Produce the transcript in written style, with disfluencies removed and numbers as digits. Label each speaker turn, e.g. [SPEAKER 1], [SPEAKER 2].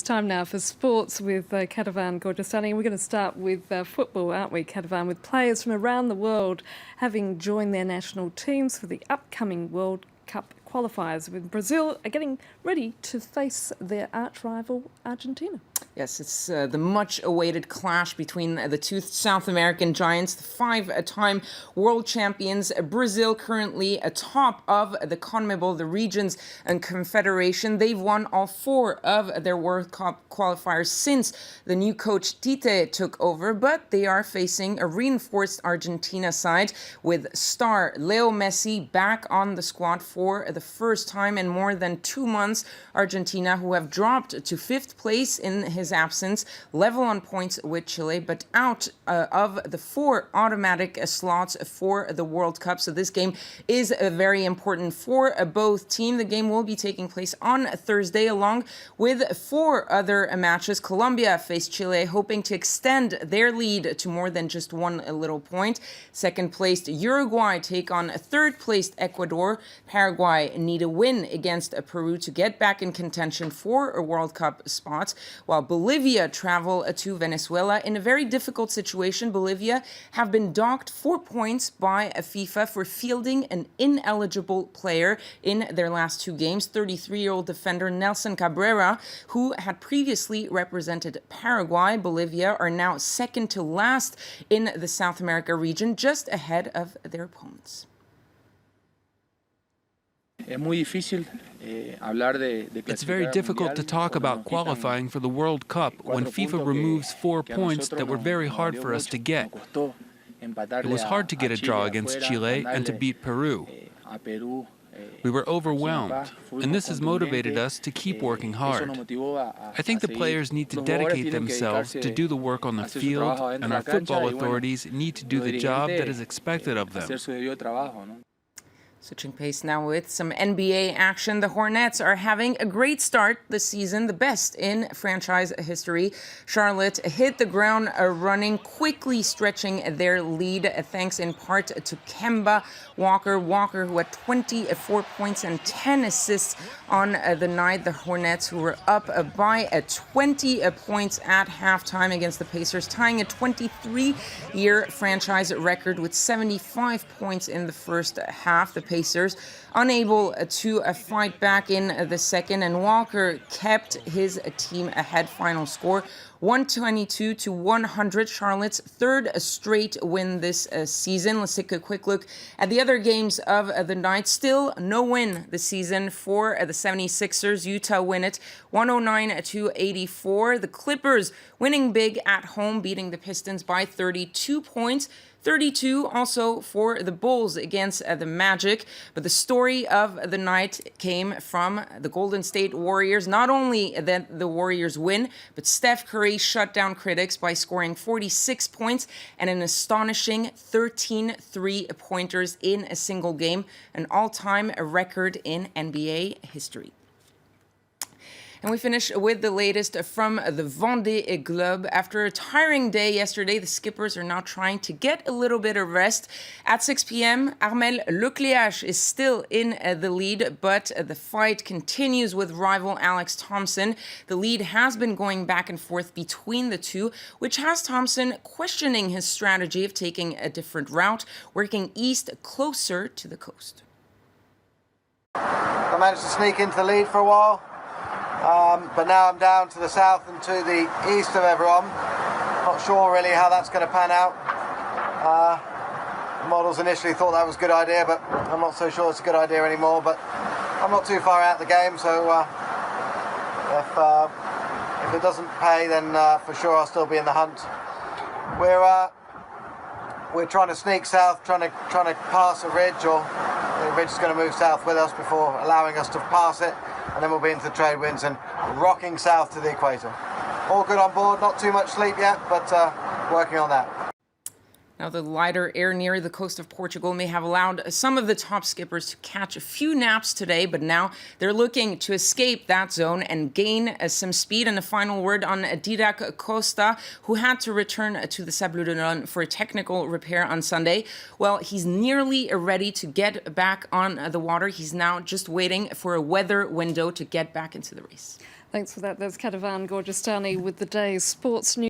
[SPEAKER 1] time now for sports with Katavan Gordjestani. We're going to start with football, aren't we, Katavan? With players from around the world having joined their national teams for the upcoming World Cup qualifiers, with Brazil are getting ready to face their arch-rival Argentina.
[SPEAKER 2] Yes, it's the much-awaited clash between the two South American giants, the five-time world champions. Brazil currently atop of the CONMEBOL, the regions and confederation. They've won all four of their World Cup qualifiers since the new coach Tite took over, but they are facing a reinforced Argentina side with star Leo Messi back on the squad for the first time in more than 2 months. Argentina, who have dropped to 5th place in his absence, level on points with Chile, but out of the 4 automatic slots for the World Cup. So this game is very important for both teams. The game will be taking place on Thursday, along with 4 other matches. Colombia face Chile, hoping to extend their lead to more than just 1 little point. Second-placed Uruguay take on 3rd-placed Ecuador. Paraguay need a win against Peru to get back in contention for a World Cup spot, while Bolivia travel to Venezuela in a very difficult situation. Bolivia have been docked 4 points by FIFA for fielding an ineligible player in their last 2 games. 33-year-old defender Nelson Cabrera, who had previously represented Paraguay. Bolivia are now second to last in the South America region, just ahead of their opponents.
[SPEAKER 3] It's very difficult to talk about qualifying for the World Cup when FIFA removes 4 points that were very hard for us to get. It was hard to get a draw against Chile and to beat Peru. We were overwhelmed, and this has motivated us to keep working hard. I think the players need to dedicate themselves to do the work on the field, and our football authorities need to do the job that is expected of them.
[SPEAKER 2] Switching pace now with some NBA action. The Hornets are having a great start this season, the best in franchise history. Charlotte hit the ground running, quickly stretching their lead thanks in part to Kemba Walker. Walker, who had 24 points and 10 assists on the night. The Hornets, who were up by 20 points at halftime against the Pacers, tying a 23-year franchise record with 75 points in the first half. The Pacers unable to fight back in the second, and Walker kept his team ahead. Final score 122-100. Charlotte's 3rd straight win this season. Let's take a quick look at the other games of the night. Still no win this season for the 76ers. Utah win it 109-84. The Clippers winning big at home, beating the Pistons by 32 points. 32 also for the Bulls against the Magic. But the story of the night came from the Golden State Warriors. Not only that the Warriors win, but Steph Curry shut down critics by scoring 46 points and an astonishing 13 three-pointers in a single game, an all-time record in NBA history. And we finish with the latest from the Vendée Globe. After a tiring day yesterday, the Skippers are now trying to get a little bit of rest. At 6 p.m., Armel Lecléache is still in the lead, but the fight continues with rival Alex Thompson. The lead has been going back and forth between the two, which has Thompson questioning his strategy of taking a different route, working east closer to the coast.
[SPEAKER 4] I managed to sneak into the lead for a while. But now I'm down to the south and to the east of everyone. Not sure really how that's going to pan out. The models initially thought that was a good idea, but I'm not so sure it's a good idea anymore. But I'm not too far out of the game, so if it doesn't pay, then for sure I'll still be in the hunt. We're trying to sneak south, trying to pass a ridge, or the ridge is going to move south with us before allowing us to pass it. And then we'll be into the trade winds and rocking south to the equator. All good on board, not too much sleep yet, but working on that.
[SPEAKER 2] Now, the lighter air near the coast of Portugal may have allowed some of the top skippers to catch a few naps today, but now they're looking to escape that zone and gain some speed. And a final word on Didac Costa, who had to return to the Sables d'Olonne for a technical repair on Sunday. Well, he's nearly ready to get back on the water. He's now just waiting for a weather window to get back into the race.
[SPEAKER 1] Thanks for that. That's Katavan Gorjestani with the day's sports news.